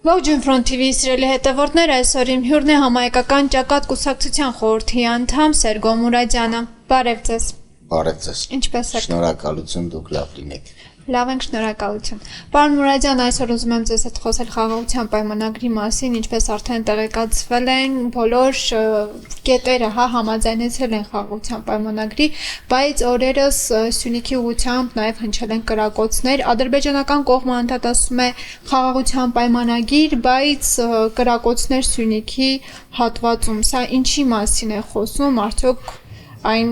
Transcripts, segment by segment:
Ողջույն Front TV սիրելի հետևորդներ, այսօր իմ հյուրն է համահայկական ճակատ կուսակցության խորհրդի անդամ Սերգո Մուրադյանը։ Բարև ձեզ։ Բարև ձեզ։ Ինչպե՞ս եք։ Շնորհակալություն, դուք լավ լինեք։ Լավ ենք, շնորհակալություն։ Պարոն Մուրադյան, այսօր ուզում եմ ձեզ հետ խոսել խաղաղության պայմանագրի մասին, ինչպես արդեն տեղեկացվել են, բոլոր կետերը համաձայնեցել են խաղաղության պայմանագրի, բայց օրերս Սյունիքի ուղղությամբ նաև հնչել են կրակոցներ։ Ադրբեջանական կողմը անդադասում է խաղաղության պայմանագիր, բայց կրակոցներ Սյունիքի հատվածում։ Սա ինչի մասին է խոսում, արդյոք այն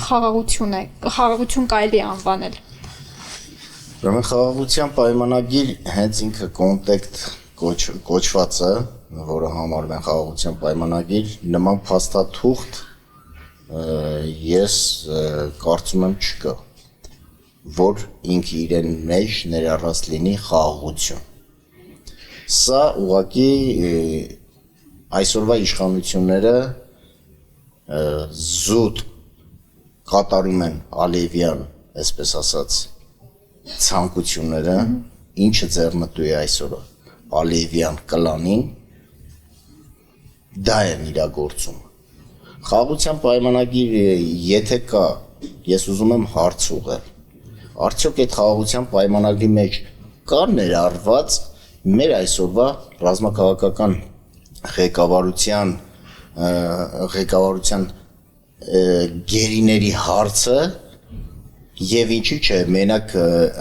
խաղաղություն է, խաղաղություն կարելի է անվանել։ Ուրեմն խաղաղության պայմանագիր հենց ինքը կոնտեքտ կոչվածը, որը համարվում է խաղաղության պայմանագիր, նման փաստաթուղթ ես կարծում եմ չկա, որ ինքը իրեն մեջ ներառած լինի խաղաղություն։ Սա ուղղակի այսօրվա իշխանությունները զուտ կատարում են Ալիևյան, այսպես ասած, ցանկությունները, ինչը ձեռնտու է այսօր Ալիևյան կլանին, դա են իրագործում։ Խաղաղության պայմանագիր եթե կա, ես ուզում եմ հարց ուղղել։ Արդյոք այդ խաղաղության պայմանագրի մեջ կա ներառված մեր այսօրվա ռազմաքաղաքական ղեկավարության գերիների հարցը Եվ ինչի՞ չէ, մենակ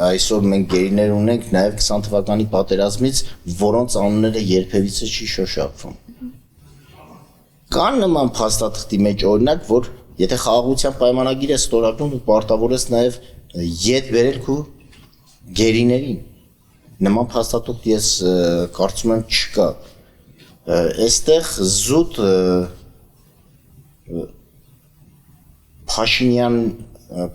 այսօր մենք գերիներ ունենք նաև 20 թվականի պատերազմից, որոնց անունները երբևիցե չի շոշափվում։ Կան նման փաստաթղթի մեջ օրինակ, որ եթե խաղաղության պայմանագիր է ստորագրում, դու պարտավոր ես նաև ետ բերել քո գերիներին։ Նման փաստաթուղթ ես կարծում եմ չկա։ Այստեղ զուտ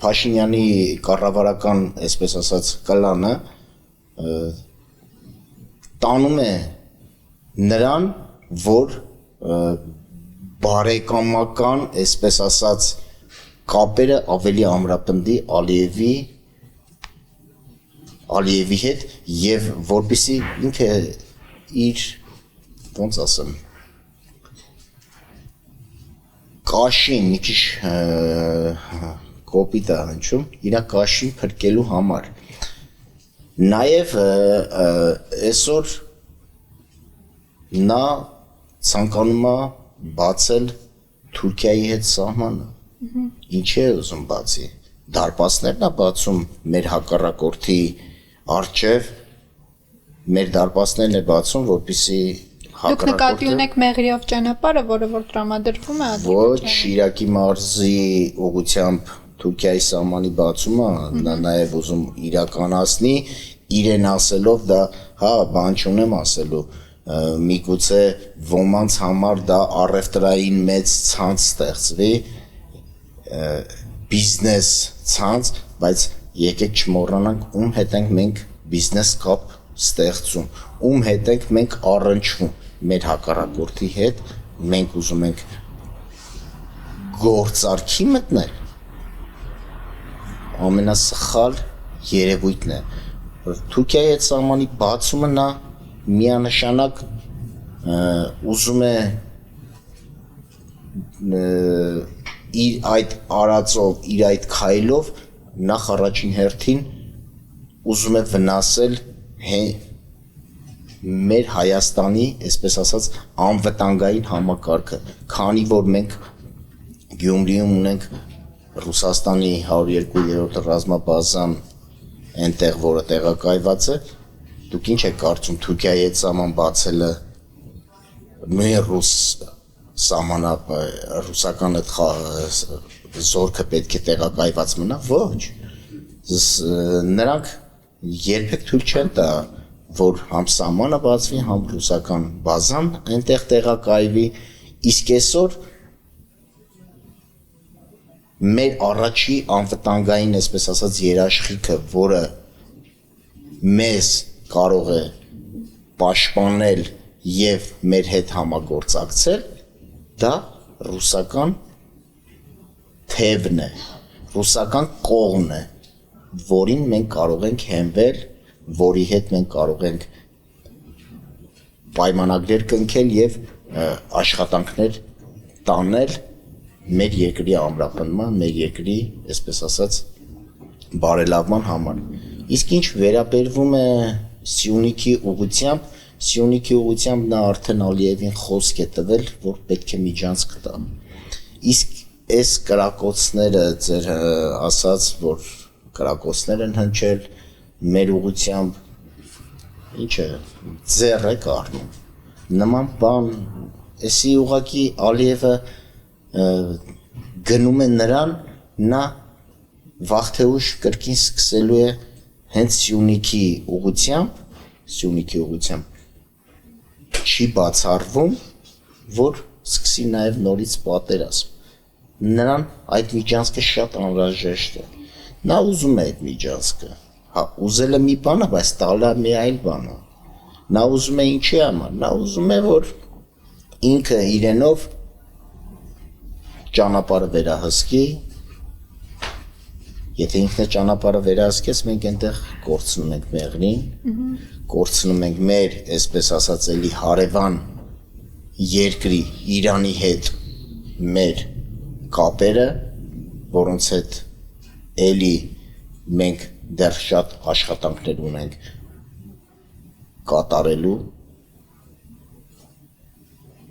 Փաշինյանի կառավարական, այսպես ասած, կլանը տանում է նրան, որ բարեկամական, այսպես ասած, կապերը ավելի ամրապնդի Ալիևի հետ եւ որպեսզի ինքը իր, ոնց ասեմ, կաշին մի քիչ կոպիտ է հնչում, իր կաշին փրկելու համար։ Նաև այսօր նա ցանկանում է բացել Թուրքիայի հետ սահմանը։ Ինչի է ուզում բացի։ Դարպասներն է բացում մեր հակառակորդի առջև, մեր դարպասներն է բացում, որպեսզի Դուք նկատի ունեք Մեղրիով ճանապարհը, որը որ տրամադրվում է Ոչ, Իրաքի մարզի ուղղությամբ Թուրքիայի սահմանի բացումը, նա նաև ուզում իրականացնի, իրեն ասելով դա, բան չունեմ ասելու, միգուցե ոմանց համար դա առևտրային մեծ ցանց ստեղծվի, բիզնես ցանց, բայց եկեք չմոռանանք ում հետ ենք մենք բիզնես կապ ստեղծում, ում հետ ենք մենք առնչվում մեր հակառակորդի հետ, մենք ուզում ենք գործարքի մտնել, ամենասխալ երևույթն է, Թուրքիայի հետ սահմանի բացումը նա միանշանակ ուզում է իր այդ արածով, իր այդ քայլով նախ առաջին հերթին ուզում է վնասել մեր Հայաստանի, այսպես ասած, անվտանգային համակարգը, քանի որ մենք Գյումրիում ունենք Ռուսաստանի 102-րդ ռազմաբազան այնտեղ, որը տեղակայված է, դուք ինչ եք կարծում Թուրքիայի հետ սահման բացելը նույն ռուսական այդ զորքը պետք է տեղակայված մնա, ոչ, նրանք երբեք թույլ չեն տա, որ համ սահմանը բացվի, համ ռուսական բազան այնտեղ տեղակայվի, իսկ այսօր մեր առաջի անվտանգային, այսպես ասած, երաշխիքը, որը մեզ կարող է պաշտպանել եւ մեր հետ համագործակցել, դա ռուսական թևն է, ռուսական կողմն է, որին մենք կարող ենք հենվել, որի հետ մենք կարող ենք պայմանագրեր կնքել եւ աշխատանքներ տանել մեր երկրի ամրապնդման, մեր երկրի, այսպես ասած, բարելավման համար։ Իսկ ինչ վերաբերվում է Սյունիքի ուղղությամբ նա արդեն Ալիևին խոսք է տվել, որ պետք է միջանցք տա։ Իսկ այս կրակոցները ձեր ասած, որ կրակոցներ են հնչել մեր ուղղությամբ, ինչը ձեռ է կառնում։ Նման բան, էսի ուղղակի Ալիևը գնում է նրան, նա վաղ թե ուշ կրկին սկսելու է հենց Սյունիքի ուղղությամբ չի բացառվում, որ սկսի նաև նորից պատերազմ։ Նրան այդ միջանցքը շատ անհրաժեշտ է։ Նա ուզում է այդ միջանցքը։ Հա, ուզելը մի բան է, բայց տալը մի այլ բան է։ Նա ուզում է ինչի համար։ Նա ուզում է, որ ինքը իրենով ճանապարհը վերահսկի։ Եթե ինքն է ճանապարհը վերահսկես, մենք այնտեղ կորցնում ենք մեղրին, կորցնում ենք մեր, այսպես ասած, էլի հարևան երկրի Իրանի հետ մեր կապերը, որոնց հետ էլի մենք դեռ շատ աշխատանքներ ունենք կատարելու։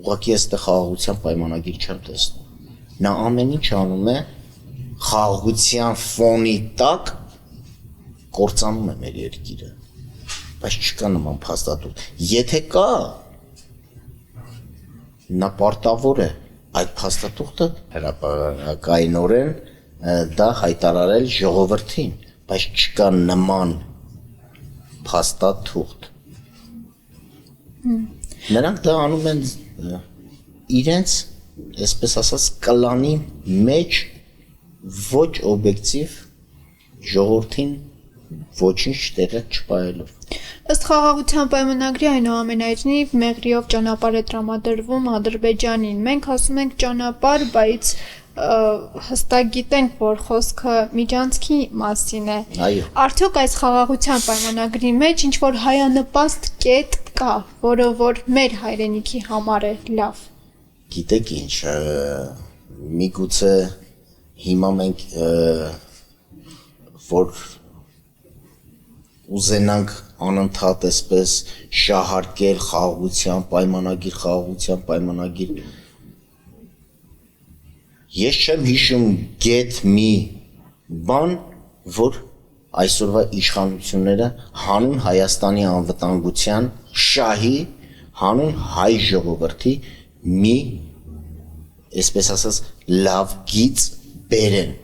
Ուղղակի այստեղ խաղաղության պայմանագիր չեմ տեսնում։ Նա ամեն ինչ անում է խաղաղության ֆոնի տակ կործանում է մեր երկիրը, բայց չկա նման փաստաթուղթ։ Եթե կա, նա պարտավոր է այդ փաստաթուղթը հրապարակայնորեն դա հայտարարել ժողովրդին, բայց չկա նման փաստաթուղթ։ Նրանք դա անում են իրենց, այսպես ասած, կլանի մեջ ոչ օբյեկտիվ ժողովրդին ոչինչ տեղը չպայելով։ Ըստ խաղաղության պայմանագրի այնուամենայնիվ մեղրիով ճանապարհ է տրամադրվում Ադրբեջանին։ Մենք ասում ենք ճանապարհ, բայց հստակ գիտենք, որ խոսքը միջանցքի մասին է։ Այո։ Արդյոք այս խաղաղության պայմանագրի մեջ ինչ որ հայանպաստ կետ կա, որը որ մեր հայրենիքի համար է լավ։ Գիտեք ինչ, միգուցե հիմա մենք որ ուզենանք անընդհատ այսպես շահարկել խաղաղության պայմանագիր, ես չեմ հիշում գետ մի բան, որ այսօրվա իշխանությունները հանուն Հայաստանի անվտանգության շահի, հանուն հայ ժողովրդի մի, այսպես ասած, լավ գիծ բերեն։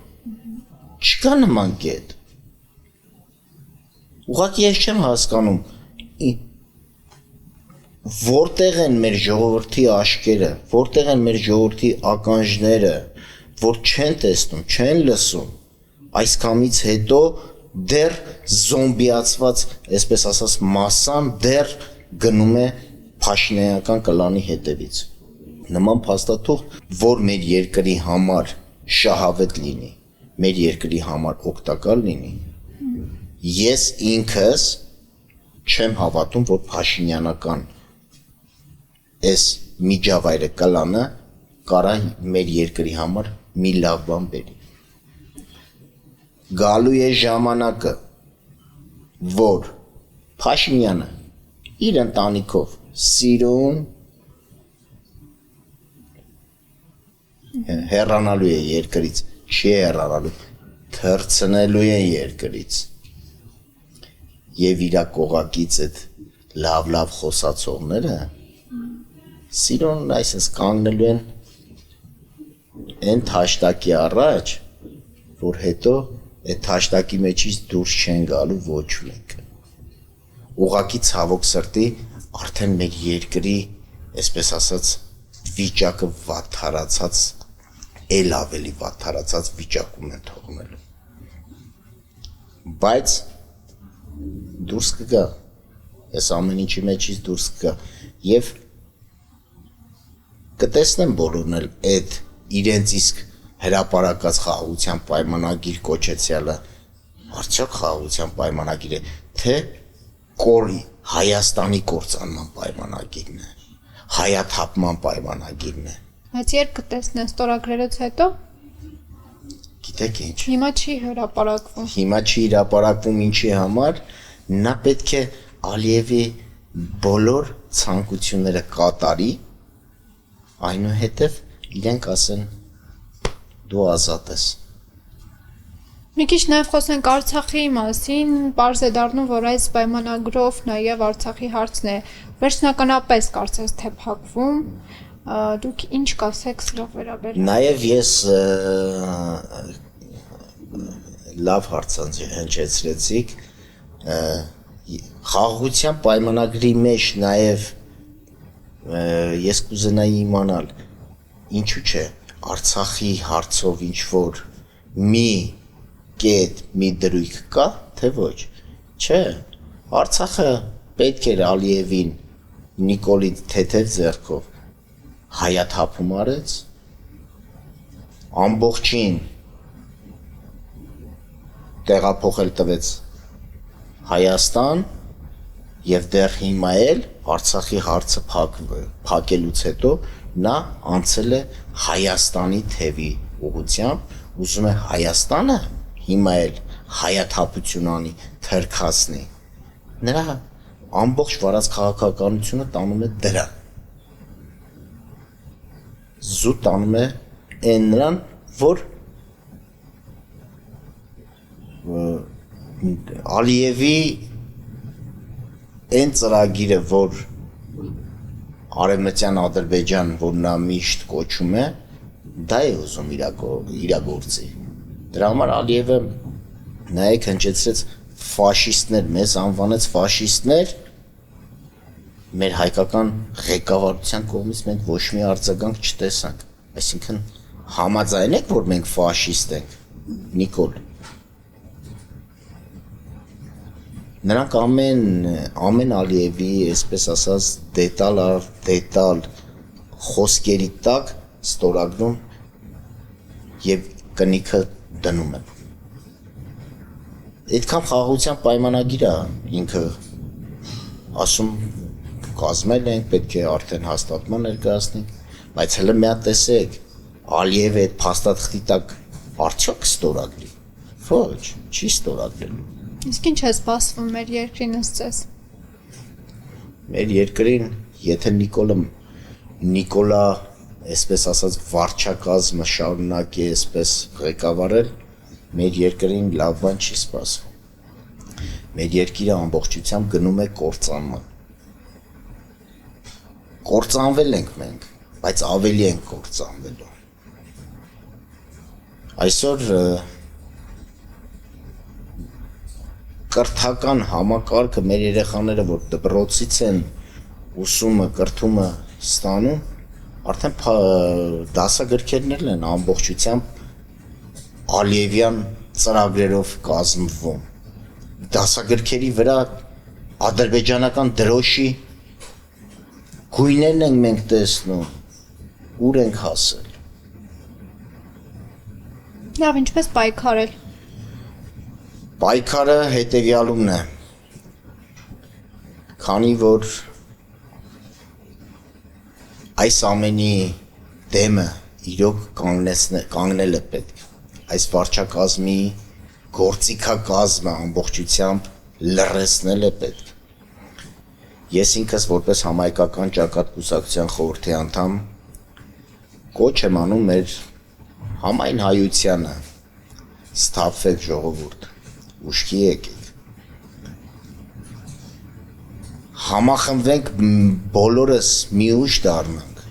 Չկա նման կետ։ Ուղղակի ես չեմ հասկանում, որտեղ են մեր ժողովրդի աշկերը, որտեղ են մեր ժողովրդի ականջները, որ չեն տեսնում, չեն լսում, այս կամից հետո դեռ զոմբիացված, այսպես ասած, մասան դեռ գնում է փաշինյանական կլանի հետևից։ Նման փաստաթուղթ, որ մեր երկրի համար շահավետ լինի, մեր երկրի համար օգտակար լինի, ես ինքս չեմ հավատում, որ փաշինյանական այս միջավայրը կլանը կարա մեր երկրի համար մի լավ բան բերի։ Գալու է ժամանակը, որ Փաշինյանը իր ընտանիքով սիրուն հեռանալու է երկրից, չի հեռանալու, թռցնելու է երկրից եւ իր կողակից այդ լավ խոսացողները սիրուն այսպես կանգնելու են այն հաշտակի առաջ, որ հետո այդ հաշտակի մեջից դուրս չեն գալու ոչ մեկը։ Ուղղակի ցավոք սրտի արդեն մեր երկրի, այսպես ասած, վիճակը վատթարացած, ել ավելի վատթարացած վիճակում են թողնելու։ Բայց դուրս կգա, այս ամեն ինչի մեջից դուրս կգա եւ կտեսնեմ բոլորն էլ այդ իրենց իսկ հրապարակած խաղաղության պայմանագիր կոչեցյալը արդյոք խաղաղության պայմանագիր է, թե կորի Հայաստանի կործանման պայմանագիրն է, հայաթափման պայմանագիրն է։ Բայց երբ կտեսնեն ստորագրելուց հետո, Գիտեք ինչ։ հիմա չի հրապարակվում։ Հիմա չի հրապարակվում ինչի համար, նա պետք է Ալիևի բոլոր ցանկությունները կատարի, այնուհետև իրենք ասեն դու ազատ ես։ Մի քիչ նաև խոսենք Արցախի մասին, պարզ է դառնում, որ այս պայմանագրով նաև Արցախի հարցն է վերջնականապես կարծես թե փակվում, դուք ինչ կասեք սրա վերաբերյալ։ Նաև ես լավ հնչեցրեցիք, խաղաղության պայմանագրի մեջ նաև ես կուզենայի իմանալ, ինչու՞ չէ Արցախի հարցով ինչ որ մի կետ, մի դրույթ կա, թե ոչ, չէ, Արցախը պետք էր Ալիևին Նիկոլի թեթև ձեռքով հայաթափում արեց, ամբողջին տեղափոխել տվեց Հայաստան և դեռ հիմա էլ Արցախի հարցը փակելուց հետո նա անցել է Հայաստանի թևի ուղղությամբ, ուզում է Հայաստանը հիմա էլ հայաթափություն անի, թրքացնի, նրա ամբողջ վարած քաղաքականությունը տանում է դրան, զուտ տանում է այն նրան, որ Ալիևի այն ծրագիրը, որ Արևմտյան Ադրբեջան, որ նա միշտ կոչում է, դա է ուզում իրագործի։ Դրա համար Ալիևը նայեք հնչեցրեց ֆաշիստներ, մեզ անվանեց ֆաշիստներ, մեր հայկական ղեկավարության կողմից մենք ոչ մի արձագանք չտեսանք, այսինքն համաձայն եք, որ մենք ֆաշիստ ենք, Նիկոլ։ Նրանք ամեն Ալիևի, այսպես ասած, դետալ խոսքերի տակ ստորագրում և կնիքը դնում են։ Այդքան խաղաղության պայմանագիր է ինքը ասում կազմել ենք, պետք է արդեն հաստատման ներկայացնենք, բայց հələ մի հատ տեսեք, Ալիևը այդ փաստաթղթի տակ արդյոք ստորագրի։ Ոչ, չի ստորագրելու։ Իսկ ինչ է սպասվում մեր երկրին ըստ ձեզ։ Մեր երկրին, եթե Նիկոլա, այսպես ասած, վարչակազմը շարունակի այսպես ղեկավարել, մեր երկրին լավ բան չի սպասվում։ Մեր երկիրը ամբողջությամբ գնում է կործանման։ Կործանվել ենք մենք, բայց ավելի ենք կործանվելու։ Այսօր կրթական համակարգը մեր երեխաները, որ դպրոցից են ուսումը, կրթումը ստանում, արդեն դասագրքերն են ամբողջությամբ Ալիևյան ծրագրերով կազմվում։ Դասագրքերի վրա ադրբեջանական դրոշի գույներն ենք մենք տեսնում, ուր ենք հասել։ Լավ, ինչպես պայքարել։ Պայքարը հետևյալումն է, քանի որ այս ամենի դեմը իրոք կանգնել է պետք, այս վարչակազմի գործիքակազմը ամբողջությամբ լռեցնել է պետք։ Ես ինքս որպես համահայկական ճակատ կուսակցության խորհրդի անդամ կոչ եմ անում մեր համայն հայությանը, սթափվեք ժողովուրդ, ուշքի եկեք, համախմբվենք բոլորս մի ուժ դառնանք,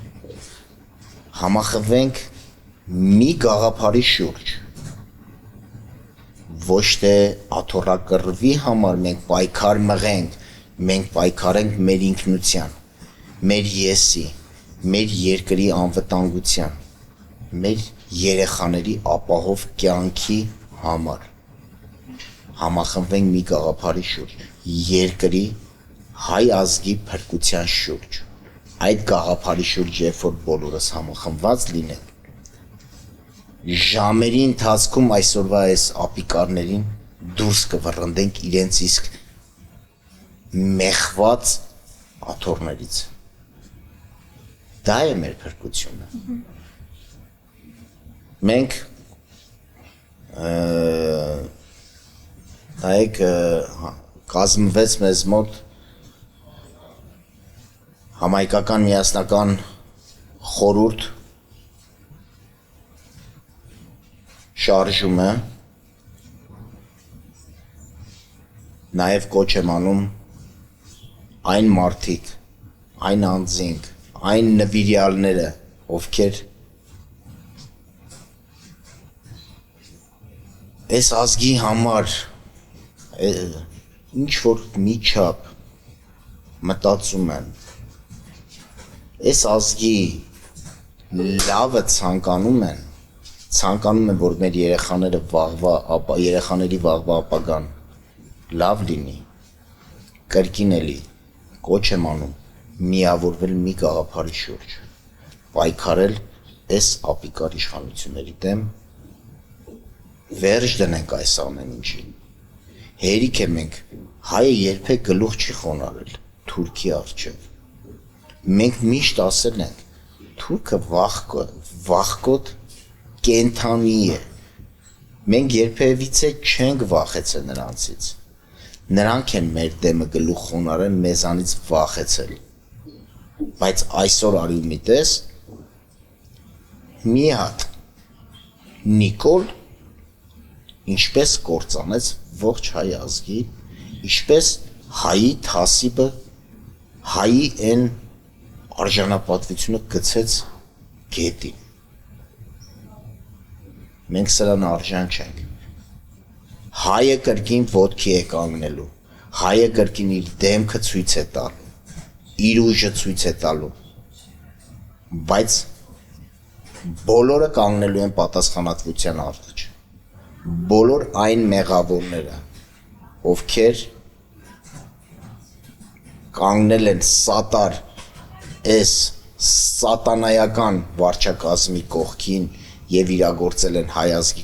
համախմբվենք մի գաղափարի շուրջ, ոչ թե աթոռակռվի համար մենք պայքար մղենք, մենք պայքարենք մեր ինքնության, մեր եսի, մեր երկրի անվտանգության, մեր երեխաների ապահով կյանքի համար, համախմբվենք մի գաղափարի շուրջ, երկրի հայ ազգի փրկության շուրջ, այդ գաղափարի շուրջ երբ որ բոլորս համախմբված լինենք, ժամերի ընթացքում այսօրվա այս ապիկարներին դուրս կվռնդենք իրենց իսկ մեղված աթոռներից։ Դա է մեր փրկությունը։ Մենք նայեք կազմվեց մեզ մոտ համայնքական միասնական խորհուրդ շարժումը նաև կոչ եմ անում այն մարդիկ, այն անձինք, այն նվիրյալները, ովքեր այս ազգի համար ինչ որ մի չափ մտածում են, այս ազգի լավը ցանկանում են, որ մեր երեխաների վաղվա ապագան լավ լինի, կրկին էլի կոչ եմ անում միավորվել մի գաղափարի շուրջ, պայքարել այս ապիկար իշխանությունների դեմ, վերջ դնենք այս ամեն ինչին։ Հերիք է մենք հայը երբեք գլուխ չի խոնարհել թուրքի առջև։ Մենք միշտ ասել ենք թուրքը վախկոտ կենթանի է։ Մենք երբևիցե չենք վախեցել նրանցից։ Նրանք են մեր դեմը գլուխ խոնարհել, մեզանից վախեցել։ Բայց այսօր արի մի տես մի հատ Նիկոլ ինչպես կործանեց ողջ հայ ազգի, ինչպես հայի թասիբը հայի են արժանապատվությունը գցեց գետին։ Մենք սրան արժան չենք։ Հայը կրկին ոտքի է կանգնելու, հայը կրկին իր դեմքը ցույց է տալու, իր ուժը ցույց է տալու, բայց բոլորը կանգնելու են պատասխանատվության առաջ, բոլոր այն մեղավորները, ովքեր կանգնել են սատար այս սատանայական վարչակազմի կողքին և իրագործել են հայ ազգի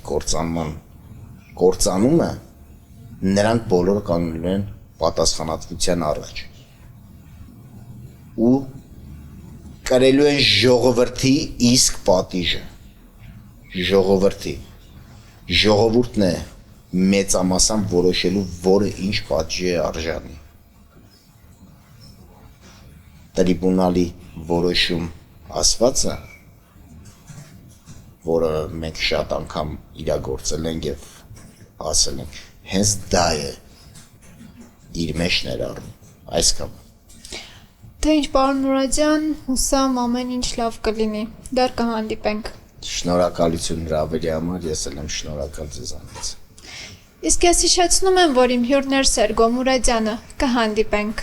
կործանումը, նրանք բոլորը կանգնելու են պատասխանատվության առաջ ու կրելու են ժողովրդի իսկ պատիժը, ժողովուրդն է մեծամասամբ որոշելու, որը ինչ պատժի է արժանի։ Տրիբունալի որոշում ասվածը, որը մենք շատ անգամ իրագործել ենք և ասել ենք, հենց դա է իր մեջ ներառում, այսքան։ Թե ինչ պարոն Մուրադյան, հուսամ ամեն ինչ լավ կլինի, դեռ կհանդիպենք։ Շնորհակալություն հրավերի համար, ես էլ եմ շնորհակալ ձեզանից։ Իսկ ես հիշեցնում եմ, որ իմ հյուրն էր Սերգո Մուրադյանը, կհանդիպենք։